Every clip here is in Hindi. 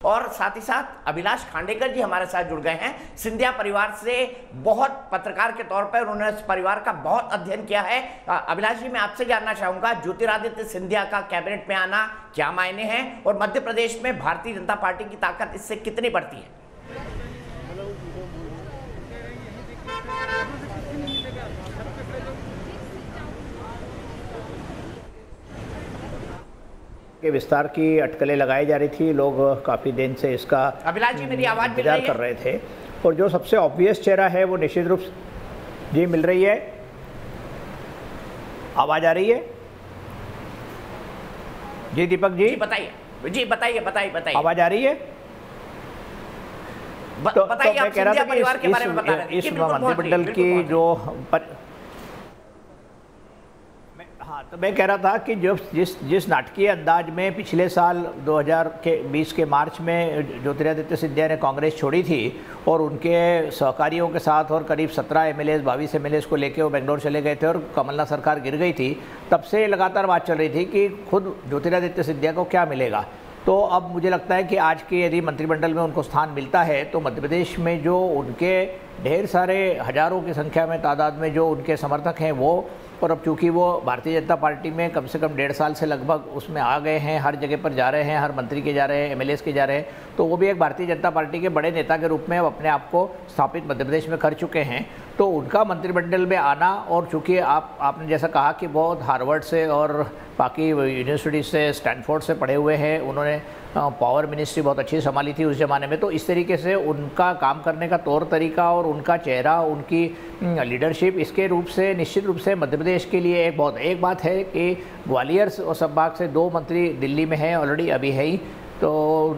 और साथ ही साथ अभिलाष खांडेकर जी हमारे साथ जुड़ गए हैं। सिंधिया परिवार से बहुत पत्रकार के तौर पर उन्होंने इस परिवार का बहुत अध्ययन किया है। अभिलाष जी, मैं आपसे जानना चाहूंगा, ज्योतिरादित्य सिंधिया का कैबिनेट में आना क्या मायने हैं और मध्य प्रदेश में भारतीय जनता पार्टी की ताकत इससे कितनी बढ़ती है? के विस्तार की अटकलें लगाई जा रही थी, लोग काफ़ी दिन से इसका अभिलाष जी, मेरी आवाज़ इंतजार कर रहे थे और जो सबसे ऑब्वियस चेहरा है वो निश्चित रूप से जी मिल रही है। आवाज़ आ रही है जी? दीपक जी बताइए, जी बताइए बताइए बताइए। आवाज़ आ रही है? बताइए। मैं कह रहा था कि इस मंत्रिमंडल की जो तो मैं कह रहा था कि जो जिस नाटकीय अंदाज में पिछले साल 2020 के मार्च में ज्योतिरादित्य सिंधिया ने कांग्रेस छोड़ी थी और उनके सहकारियों के साथ और करीब 17 एमएलए 22 एमएलए को लेकर वो बेंगलोर चले गए थे और कमलनाथ सरकार गिर गई थी, तब से लगातार बात चल रही थी कि खुद ज्योतिरादित्य सिंधिया को क्या मिलेगा। तो अब मुझे लगता है कि आज के यदि मंत्रिमंडल में उनको स्थान मिलता है तो मध्य प्रदेश में जो उनके ढेर सारे हजारों की संख्या में तादाद में जो उनके समर्थक हैं वो, और अब चूँकि वो भारतीय जनता पार्टी में कम से कम 1.5 साल से लगभग उसमें आ गए हैं, हर जगह पर जा रहे हैं, हर मंत्री के जा रहे हैं, एमएलए के जा रहे हैं, तो वो भी एक भारतीय जनता पार्टी के बड़े नेता के रूप में अब अपने आप को स्थापित मध्य प्रदेश में कर चुके हैं। तो उनका मंत्रिमंडल में आना, और चूँकि आपने जैसा कहा कि बहुत हार्वर्ड से और बाकी यूनिवर्सिटी से, स्टैनफोर्ड से पढ़े हुए हैं, उन्होंने पावर मिनिस्ट्री बहुत अच्छी संभाली थी उस ज़माने में, तो इस तरीके से उनका काम करने का तौर तरीका और उनका चेहरा, उनकी लीडरशिप, इसके रूप से निश्चित रूप से मध्य प्रदेश के लिए एक बात है कि ग्वालियर और संभाग से 2 मंत्री दिल्ली में हैं ऑलरेडी, अभी है ही, तो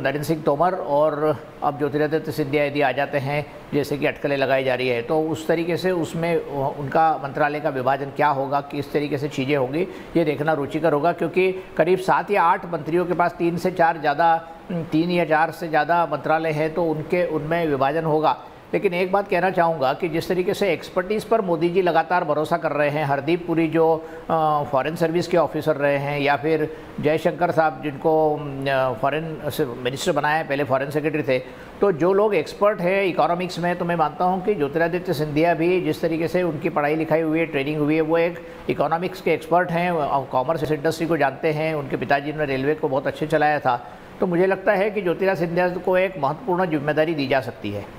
नरेंद्र सिंह तोमर और अब ज्योतिरादित्य सिंधिया यदि आ जाते हैं, जैसे कि अटकलें लगाई जा रही है, तो उस तरीके से उसमें उनका मंत्रालय का विभाजन क्या होगा, किस तरीके से चीज़ें होंगी, ये देखना रुचिकर होगा। क्योंकि करीब 7 या 8 मंत्रियों के पास 3 या 4 से ज़्यादा मंत्रालय है, तो उनमें विभाजन होगा। लेकिन एक बात कहना चाहूँगा कि जिस तरीके से एक्सपर्टीज़ पर मोदी जी लगातार भरोसा कर रहे हैं, हरदीप पुरी जो फॉरेन सर्विस के ऑफिसर रहे हैं, या फिर जयशंकर साहब जिनको फॉरेन मिनिस्टर बनाया है, पहले फॉरेन सेक्रेटरी थे, तो जो लोग एक्सपर्ट हैं इकोनॉमिक्स में, तो मैं मानता हूँ कि ज्योतिरादित्य सिंधिया भी जिस तरीके से उनकी पढ़ाई लिखाई हुई है, ट्रेनिंग हुई है, वो एक इकोनॉमिक्स के एक्सपर्ट हैं, कॉमर्स इंडस्ट्री को जानते हैं, उनके पिताजी ने रेलवे को बहुत अच्छे चलाया था। तो मुझे लगता है कि ज्योतिरादित्य सिंधिया को एक महत्वपूर्ण जिम्मेदारी दी जा सकती है।